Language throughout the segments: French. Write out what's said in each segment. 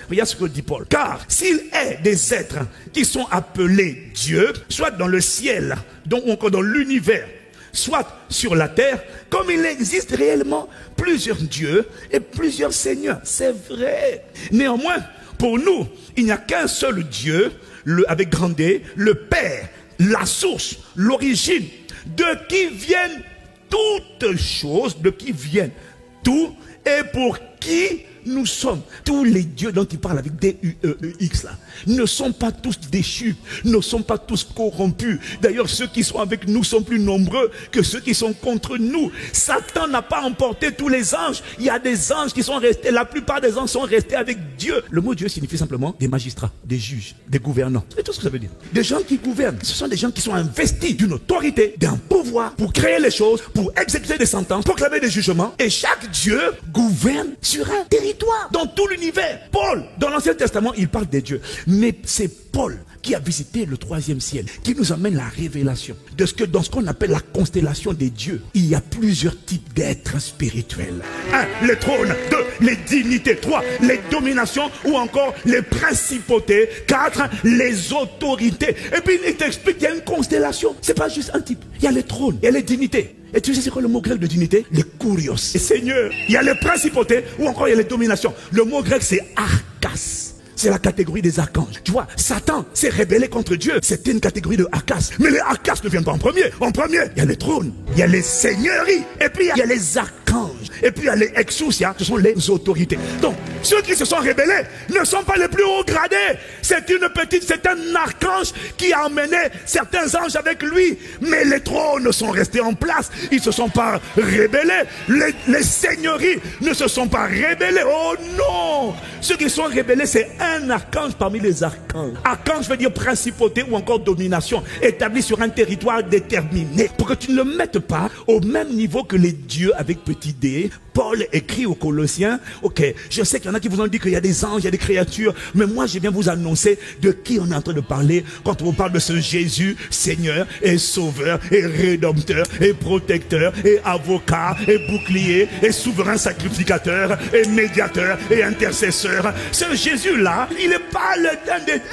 Regarde ce que dit Paul. Car s'il est des êtres qui sont appelés Dieu, soit dans le ciel, donc encore dans l'univers, soit sur la terre, comme il existe réellement plusieurs dieux et plusieurs seigneurs. C'est vrai. Néanmoins, pour nous, il n'y a qu'un seul Dieu, avec grand D, le Père, la source, l'origine, de qui viennent toutes choses, de qui viennent tout, et pour qui nous sommes. Tous les dieux dont il parle avec D-U-E-E-X là, ne sont pas tous déchus, ne sont pas tous corrompus. D'ailleurs, ceux qui sont avec nous sont plus nombreux que ceux qui sont contre nous. Satan n'a pas emporté tous les anges. Il y a des anges qui sont restés, la plupart des anges sont restés avec Dieu. Le mot Dieu signifie simplement des magistrats, des juges, des gouvernants. C'est tout ce que ça veut dire. Des gens qui gouvernent. Ce sont des gens qui sont investis d'une autorité, d'un pouvoir pour créer les choses, pour exécuter des sentences, proclamer des jugements. Et chaque Dieu gouverne sur un territoire. Dans tout l'univers. Paul, dans l'Ancien Testament, il parle des dieux. Mais c'est Paul qui a visité le 3e ciel, qui nous amène la révélation de ce que dans ce qu'on appelle la constellation des dieux, il y a plusieurs types d'êtres spirituels. 1. Les trônes. 2. Les dignités. 3. Les dominations ou encore les principautés. 4. Les autorités. Et puis il t'explique qu'il y a une constellation. C'est pas juste un type. Il y a les trônes, il y a les dignités. Et tu sais c'est quoi le mot grec de dignité? Les kurios, les seigneurs. Il y a les principautés ou encore il y a les dominations. Le mot grec c'est arkas. C'est la catégorie des archanges. Tu vois, Satan s'est rébellé contre Dieu. C'était une catégorie de arcas. Mais les arcas ne viennent pas en premier. En premier, il y a les trônes, il y a les seigneuries, et puis il y a les archanges. Et puis il y a les exousia, ce sont les autorités. Donc, ceux qui se sont rébellés ne sont pas les plus hauts gradés. C'est un archange qui a emmené certains anges avec lui. Mais les trônes sont restés en place. Ils ne se sont pas rébellés. Les seigneuries ne se sont pas rébellées. Oh non! Ceux qui sont rébellés, c'est un archange parmi les archanges. Archange veut dire principauté ou encore domination, établi sur un territoire déterminé. Pour que tu ne le mettes pas au même niveau que les dieux avec petit d, Paul écrit aux Colossiens, ok, je sais qu'il y en a qui vous ont dit qu'il y a des anges, il y a des créatures, mais moi je viens vous annoncer de qui on est en train de parler quand on vous parle de ce Jésus, Seigneur et Sauveur et Rédempteur et Protecteur et Avocat et Bouclier et Souverain Sacrificateur et Médiateur et Intercesseur. Ce Jésus-là, il n'est pas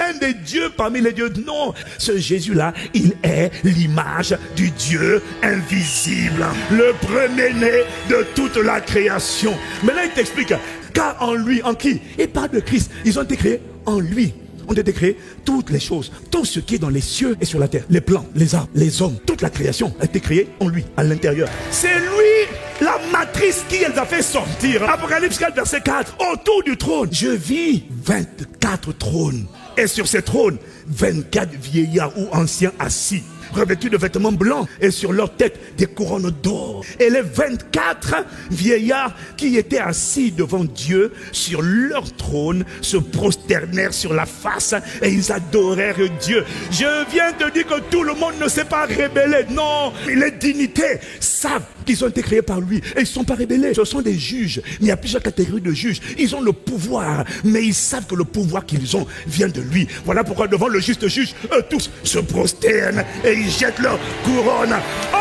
un des dieux parmi les dieux, non. Ce Jésus-là, il est l'image du Dieu invisible, le premier-né de toute la création. Maintenant il t'explique, car en lui, en qui? Il parle de Christ, ils ont été créés en lui. On a été créés toutes les choses, tout ce qui est dans les cieux et sur la terre, les plantes, les arbres, les hommes, toute la création a été créée en lui, à l'intérieur. C'est lui la matrice qui les a fait sortir. Apocalypse 4 verset 4, autour du trône je vis 24 trônes, et sur ces trônes 24 vieillards ou anciens assis, revêtus de vêtements blancs, et sur leur tête des couronnes d'or. Et les 24 vieillards qui étaient assis devant Dieu sur leur trône se prosternèrent sur la face et ils adorèrent Dieu. Je viens de dire que tout le monde ne s'est pas rébellé. Non, les dignités savent qu'ils ont été créés par lui et ils ne sont pas rébellés. Ce sont des juges. Il y a plusieurs catégories de juges. Ils ont le pouvoir, mais ils savent que le pouvoir qu'ils ont vient de lui. Voilà pourquoi devant le juste juge, eux tous se prosternent et ils jettent leur couronne. Oh!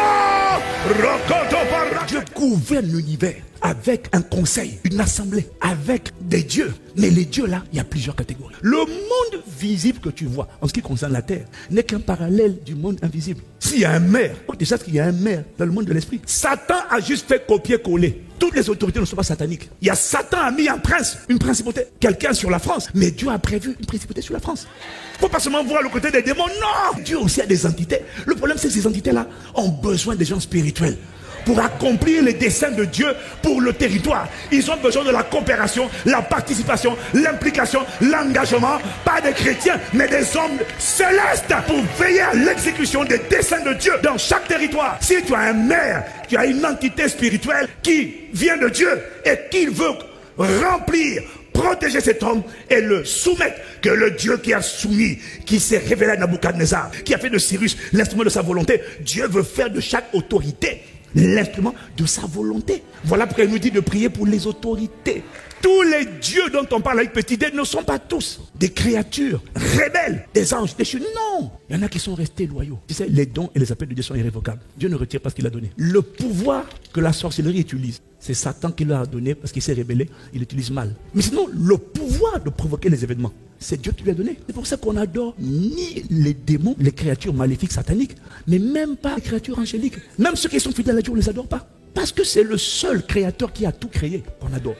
Dieu gouverne l'univers avec un conseil, une assemblée, avec des dieux. Mais les dieux là, il y a plusieurs catégories. Le monde visible que tu vois, en ce qui concerne la terre, n'est qu'un parallèle du monde invisible. S'il y a un maire, déjà qu'il y a un maire dans le monde de l'esprit, Satan a juste fait copier-coller. Toutes les autorités ne sont pas sataniques. Il y a Satan a mis un prince, une principauté, quelqu'un sur la France. Mais Dieu a prévu une principauté sur la France. Il ne faut pas seulement voir le côté des démons. Non, Dieu aussi a des entités. Le problème c'est que ces entités-là ont besoin des gens spirituels pour accomplir les desseins de Dieu pour le territoire. Ils ont besoin de la coopération, la participation, l'implication, l'engagement, pas des chrétiens, mais des hommes célestes pour veiller à l'exécution des desseins de Dieu dans chaque territoire. Si tu as un maire, tu as une entité spirituelle qui vient de Dieu et qui veut remplir, protéger cet homme et le soumettre, que le Dieu qui a soumis, qui s'est révélé à Nabucodonosor, qui a fait de Cyrus l'instrument de sa volonté, Dieu veut faire de chaque autorité l'instrument de sa volonté. Voilà pourquoi il nous dit de prier pour les autorités. Tous les dieux dont on parle avec petit d ne sont pas tous des créatures rebelles, des anges déchus. Non, il y en a qui sont restés loyaux. Tu sais, les dons et les appels de Dieu sont irrévocables. Dieu ne retire pas ce qu'il a donné. Le pouvoir que la sorcellerie utilise, C'est Satan qui leur a donné parce qu'il s'est rebellé, il l'utilise mal. Mais sinon, le pouvoir de provoquer les événements, c'est Dieu qui lui a donné. C'est pour ça qu'on adore ni les démons, les créatures maléfiques sataniques, mais même pas les créatures angéliques. Même ceux qui sont fidèles à Dieu, on ne les adore pas. Parce que c'est le seul créateur qui a tout créé qu'on adore.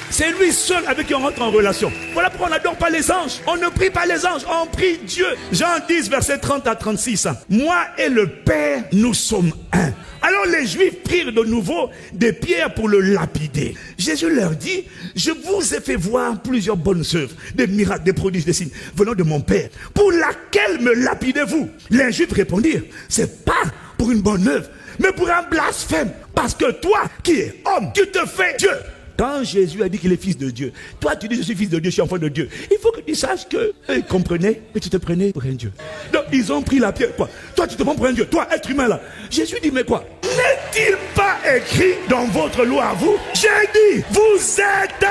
C'est lui seul avec qui on rentre en relation. Voilà pourquoi on n'adore pas les anges. On ne prie pas les anges, on prie Dieu. Jean 10, verset 30 à 36. Moi et le Père, nous sommes un. Alors les Juifs prirent de nouveau des pierres pour le lapider. Jésus leur dit, je vous ai fait voir plusieurs bonnes œuvres, des miracles, des prodiges, des signes, venant de mon Père. Pour laquelle me lapidez-vous? Les Juifs répondirent, c'est pas pour une bonne œuvre, mais pour un blasphème. Parce que toi, qui es homme, tu te fais Dieu. Quand Jésus a dit qu'il est fils de Dieu, toi tu dis je suis fils de Dieu, je suis enfant de Dieu. Il faut que tu saches que eux comprenaient que tu te prenais pour un Dieu. Donc ils ont pris la pierre. Quoi? Toi tu te prends pour un Dieu, toi être humain là. Jésus dit mais quoi? N'est-il pas écrit dans votre loi à vous? J'ai dit, vous êtes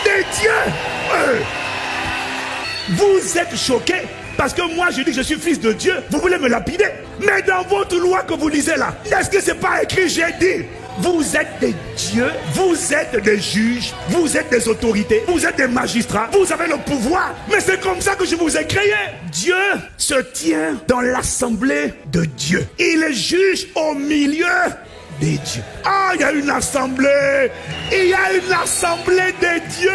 des dieux. Vous êtes choqués parce que moi je dis que je suis fils de Dieu. Vous voulez me lapider? Mais dans votre loi que vous lisez là, est-ce que c'est pas écrit? J'ai dit, vous êtes des dieux, vous êtes des juges, vous êtes des autorités, vous êtes des magistrats, vous avez le pouvoir. Mais c'est comme ça que je vous ai créé. Dieu se tient dans l'assemblée de Dieu. Il est juge au milieu des dieux. Ah, il y a une assemblée. Il y a une assemblée des dieux.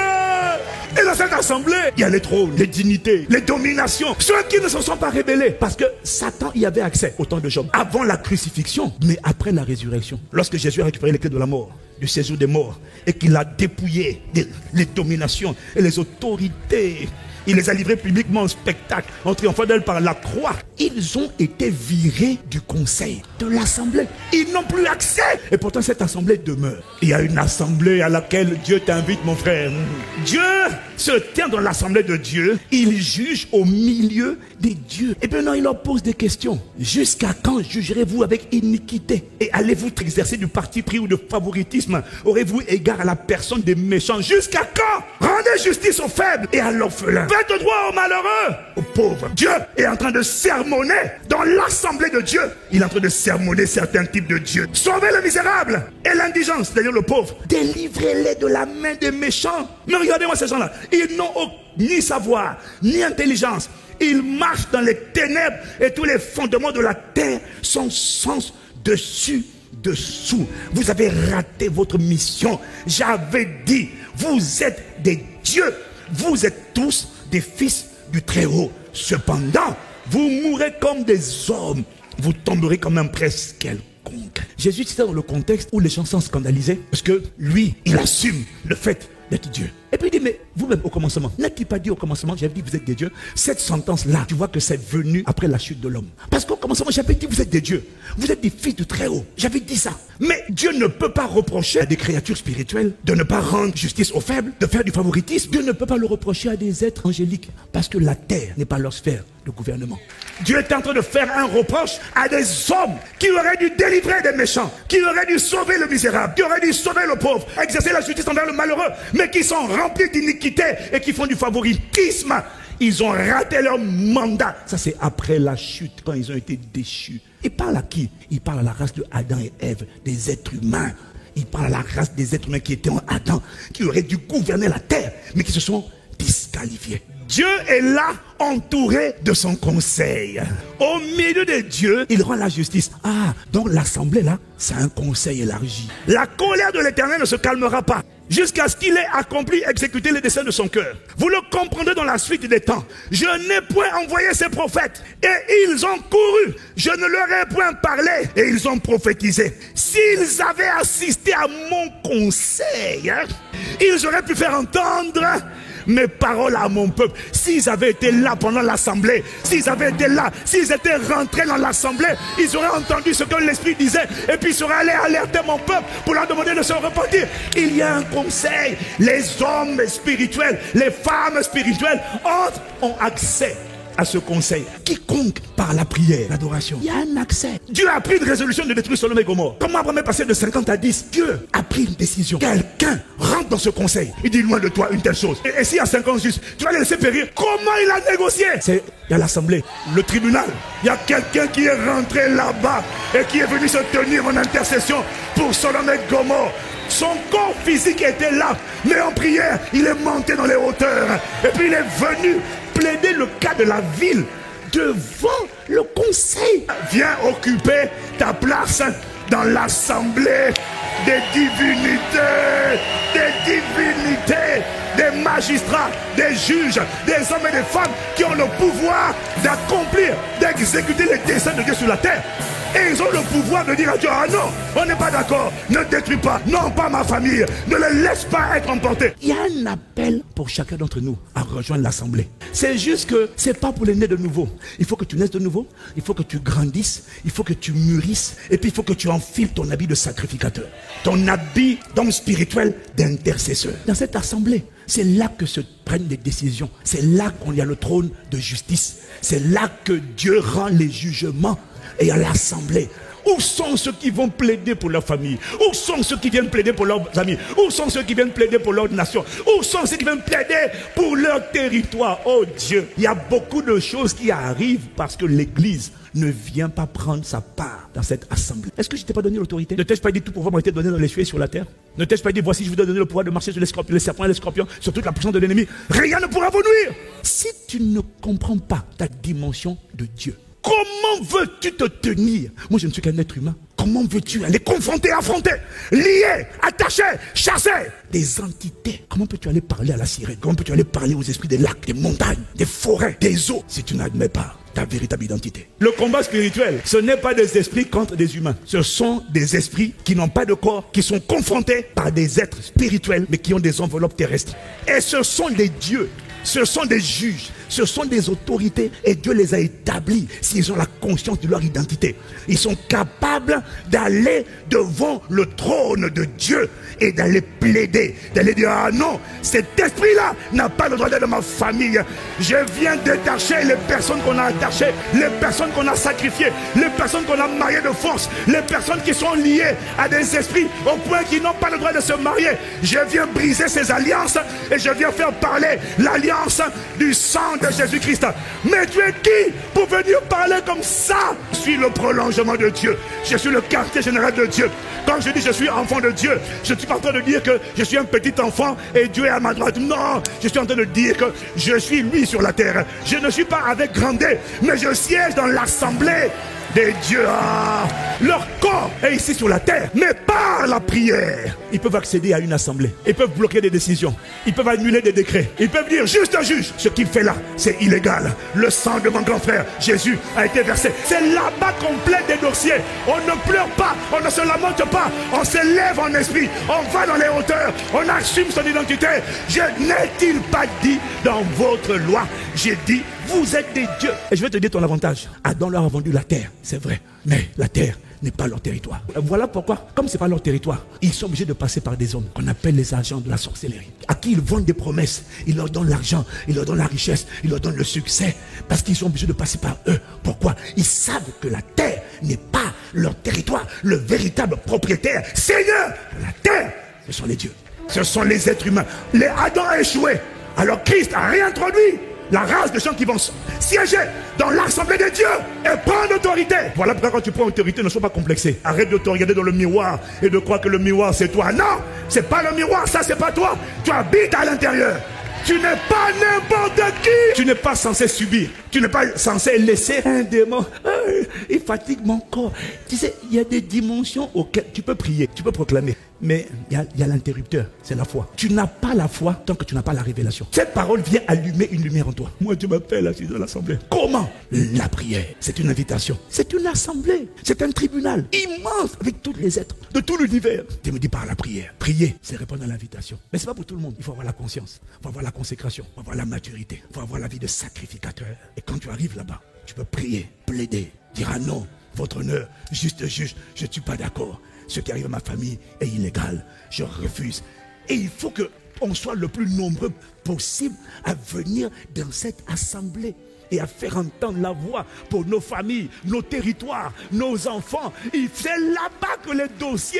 Et dans cette assemblée, il y a les trônes, les dignités, les dominations. Ceux qui ne se sont pas rebellés. Parce que Satan y avait accès au temps de Job. Avant la crucifixion, mais après la résurrection. Lorsque Jésus a récupéré les clés de la mort, du séjour des morts, et qu'il a dépouillé les dominations et les autorités, il les a livrés publiquement en spectacle, en triomphant d'elles par la croix. Ils ont été virés du conseil, de l'assemblée. Ils n'ont plus accès. Et pourtant cette assemblée demeure. Il y a une assemblée à laquelle Dieu t'invite, mon frère. Dieu se tient dans l'assemblée de Dieu. Il juge au milieu des dieux. Et maintenant il leur pose des questions. Jusqu'à quand jugerez-vous avec iniquité? Et allez-vous exercer du parti pris ou de favoritisme? Aurez-vous égard à la personne des méchants? Jusqu'à quand? Rendez justice aux faibles et à l'orphelin. Faites droit aux malheureux, aux pauvres. Dieu est en train de sermonner dans l'assemblée de Dieu. Il est en train de sermonner certains types de dieux. Sauvez le misérable et l'indigence, c'est-à-dire le pauvre. Délivrez-les de la main des méchants. Mais regardez-moi ces gens-là. Ils n'ont ni savoir, ni intelligence. Ils marchent dans les ténèbres et tous les fondements de la terre sont sans dessus. Dessous. Vous avez raté votre mission. J'avais dit, vous êtes des dieux. Vous êtes tous des fils du Très-Haut. Cependant, vous mourrez comme des hommes. Vous tomberez comme un prince quelconque. Jésus, c'était dans le contexte où les gens sont scandalisés. Parce que lui, il assume le fait d'être Dieu. Et puis il dit, mais vous-même au commencement, n'a-t-il pas dit au commencement, j'avais dit vous êtes des dieux? Cette sentence-là, tu vois que c'est venu après la chute de l'homme. Parce qu'au commencement, j'avais dit vous êtes des dieux. Vous êtes des fils du Très-Haut. J'avais dit ça. Mais Dieu ne peut pas reprocher à des créatures spirituelles de ne pas rendre justice aux faibles, de faire du favoritisme. Dieu ne peut pas le reprocher à des êtres angéliques. Parce que la terre n'est pas leur sphère de gouvernement. Dieu est en train de faire un reproche à des hommes qui auraient dû délivrer des méchants, qui auraient dû sauver le misérable, qui auraient dû sauver le pauvre, exercer la justice envers le malheureux, mais qui sont remplis d'iniquité et qui font du favoritisme. Ils ont raté leur mandat. Ça c'est après la chute, quand ils ont été déchus. Il parle à qui? Il parle à la race de Adam et Ève, des êtres humains. Il parle à la race des êtres humains qui étaient en Adam, qui auraient dû gouverner la terre, mais qui se sont disqualifiés. Dieu est là, entouré de son conseil. Au milieu de Dieu, il rend la justice. Ah, donc l'assemblée là, c'est un conseil élargi. La colère de l'Éternel ne se calmera pas jusqu'à ce qu'il ait accompli, exécuté les desseins de son cœur. Vous le comprendrez dans la suite des temps. Je n'ai point envoyé ces prophètes et ils ont couru. Je ne leur ai point parlé et ils ont prophétisé. S'ils avaient assisté à mon conseil, ils auraient pu faire entendre mes paroles à mon peuple. S'ils avaient été là pendant l'assemblée, s'ils avaient été là, s'ils étaient rentrés dans l'assemblée, ils auraient entendu ce que l'Esprit disait et puis ils seraient allés alerter mon peuple pour leur demander de se repentir. Il y a un conseil. Les hommes spirituels, les femmes spirituelles ont accès à ce conseil. Quiconque par la prière, l'adoration, il y a un accès. Dieu a pris une résolution de détruire Sodome et Gomorrhe. Comment Abraham est passé de 50 à 10? Dieu a pris une décision. Quelqu'un rentre dans ce conseil. Il dit loin de toi une telle chose. Et s'il y a 50 justes, tu vas les laisser périr. Comment il a négocié? Il y a l'assemblée, le tribunal. Il y a quelqu'un qui est rentré là-bas et qui est venu se tenir en intercession pour Sodome et Gomorrhe. Son corps physique était là, mais en prière, il est monté dans les hauteurs. Et puis il est venu plaider le cas de la ville devant le conseil. Viens occuper ta place dans l'assemblée des divinités, des magistrats, des juges, des hommes et des femmes qui ont le pouvoir d'accomplir, d'exécuter les desseins de Dieu sur la terre. Et ils ont le pouvoir de dire à Dieu, ah non, on n'est pas d'accord, ne détruis pas, non pas ma famille, ne les laisse pas être emportés. Il y a un appel pour chacun d'entre nous à rejoindre l'assemblée. C'est juste que c'est pas pour les nés de nouveau. Il faut que tu naisses de nouveau, il faut que tu grandisses, il faut que tu mûrisses, et puis il faut que tu enfiles ton habit de sacrificateur, ton habit d'homme spirituel d'intercesseur. Dans cette assemblée, c'est là que se prennent des décisions. C'est là qu'on y a le trône de justice. C'est là que Dieu rend les jugements. Et à l'assemblée, où sont ceux qui vont plaider pour leur famille? Où sont ceux qui viennent plaider pour leurs amis? Où sont ceux qui viennent plaider pour leur nation? Où sont ceux qui viennent plaider pour leur territoire? Oh Dieu, il y a beaucoup de choses qui arrivent parce que l'Église ne vient pas prendre sa part dans cette assemblée. Est-ce que je ne t'ai pas donné l'autorité? Ne t'ai-je pas dit tout pouvoir m'a été donné dans les cieux et sur la terre? Ne t'ai-je pas dit voici je vous donne le pouvoir de marcher sur les serpents et les scorpions, sur toute la puissance de l'ennemi? Rien ne pourra vous nuire. Si tu ne comprends pas ta dimension de Dieu, comment veux-tu te tenir? Moi je ne suis qu'un être humain. Comment veux-tu aller confronter, affronter, lier, attacher, chasser des entités? Comment peux-tu aller parler à la sirène? Comment peux-tu aller parler aux esprits des lacs, des montagnes, des forêts, des eaux, si tu n'admets pas ta véritable identité? Le combat spirituel, ce n'est pas des esprits contre des humains. Ce sont des esprits qui n'ont pas de corps, qui sont confrontés par des êtres spirituels, mais qui ont des enveloppes terrestres. Et ce sont des dieux. Ce sont des juges, ce sont des autorités et Dieu les a établis s'ils ont la conscience de leur identité. Ils sont capables d'aller devant le trône de Dieu et d'aller plaider, d'aller dire ah non, cet esprit-là n'a pas le droit d'être dans ma famille. Je viens détacher les personnes qu'on a attachées, les personnes qu'on a sacrifiées, les personnes qu'on a mariées de force, les personnes qui sont liées à des esprits au point qu'ils n'ont pas le droit de se marier. Je viens briser ces alliances et je viens faire parler l'alliance du sang de Jésus-Christ. Mais tu es qui pour venir parler comme ça? Je suis le prolongement de Dieu. Je suis le quartier général de Dieu. Quand je dis je suis enfant de Dieu, je ne suis pas en train de dire que je suis un petit enfant et Dieu est à ma droite. Non, je suis en train de dire que je suis lui sur la terre. Je ne suis pas avec Grandet, mais je siège dans l'assemblée des dieux. Leur corps est ici sur la terre, mais par la prière, ils peuvent accéder à une assemblée. Ils peuvent bloquer des décisions. Ils peuvent annuler des décrets. Ils peuvent dire, juste un juge, ce qu'il fait là, c'est illégal. Le sang de mon grand frère, Jésus, a été versé. C'est là-bas qu'on plaide des dossiers. On ne pleure pas, on ne se lamente pas. On s'élève en esprit, on va dans les hauteurs, on assume son identité. Je n'ai-t-il pas dit dans votre loi, j'ai dit, vous êtes des dieux. Et je vais te dire ton avantage. Adam leur a vendu la terre, c'est vrai. Mais la terre n'est pas leur territoire. Voilà pourquoi, comme ce n'est pas leur territoire, ils sont obligés de passer par des hommes qu'on appelle les agents de la sorcellerie. À qui ils vendent des promesses, ils leur donnent l'argent, ils leur donnent la richesse, ils leur donnent le succès. Parce qu'ils sont obligés de passer par eux. Pourquoi? Ils savent que la terre n'est pas leur territoire. Le véritable propriétaire, Seigneur de la terre, ce sont les dieux. Ce sont les êtres humains. Les Adam a échoué. Alors Christ a réintroduit la race de gens qui vont siéger dans l'assemblée des dieux et prendre autorité. Voilà pourquoi quand tu prends autorité, ne sois pas complexé. Arrête de te regarder dans le miroir et de croire que le miroir c'est toi. Non, c'est pas le miroir, ça c'est pas toi. Tu habites à l'intérieur. Tu n'es pas n'importe qui. Tu n'es pas censé subir. Tu n'es pas censé laisser un démon. Il fatigue mon corps. Tu sais, il y a des dimensions auxquelles tu peux prier, tu peux proclamer. Mais il y a l'interrupteur, c'est la foi. Tu n'as pas la foi tant que tu n'as pas la révélation. Cette parole vient allumer une lumière en toi. Moi, tu m'appelles assis dans l'assemblée. Comment? La prière, c'est une invitation. C'est une assemblée. C'est un tribunal immense avec tous les êtres de tout l'univers. Tu me dis par la prière. Prier, c'est répondre à l'invitation. Mais ce n'est pas pour tout le monde. Il faut avoir la conscience. Il faut avoir la consécration. Il faut avoir la maturité. Il faut avoir la vie de sacrificateur. Et quand tu arrives là-bas, tu peux prier, plaider, dire ah non, votre honneur, juste juge, je ne suis pas d'accord. Ce qui arrive à ma famille est illégal. Je refuse. Et il faut qu'on soit le plus nombreux possible à venir dans cette assemblée et à faire entendre la voix pour nos familles, nos territoires, nos enfants. C'est là-bas que les dossiers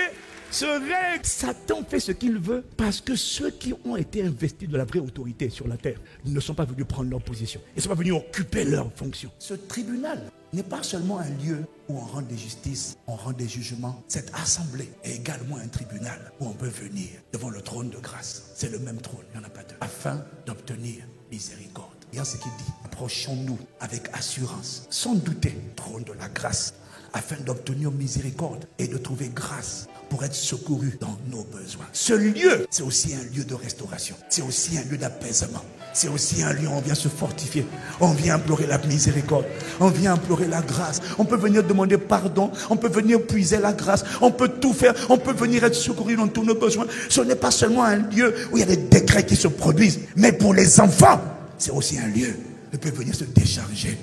se règlent. Satan fait ce qu'il veut parce que ceux qui ont été investis de la vraie autorité sur la terre ne sont pas venus prendre leur position. Ils ne sont pas venus occuper leur fonction. Ce tribunal n'est pas seulement un lieu où on rend des justices, on rend des jugements. Cette assemblée est également un tribunal où on peut venir devant le trône de grâce. C'est le même trône, il n'y en a pas deux. Afin d'obtenir miséricorde. Regarde ce qu'il dit. Approchons-nous avec assurance, sans douter, trône de la grâce, afin d'obtenir miséricorde et de trouver grâce pour être secouru dans nos besoins. Ce lieu, c'est aussi un lieu de restauration. C'est aussi un lieu d'apaisement. C'est aussi un lieu où on vient se fortifier. On vient implorer la miséricorde. On vient implorer la grâce. On peut venir demander pardon. On peut venir puiser la grâce. On peut tout faire. On peut venir être secouru dans tous nos besoins. Ce n'est pas seulement un lieu où il y a des décrets qui se produisent. Mais pour les enfants, c'est aussi un lieu où ils peuvent venir se décharger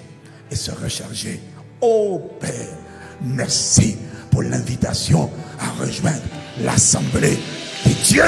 et se recharger. Oh Père, merci pour l'invitation à rejoindre l'assemblée de Dieu.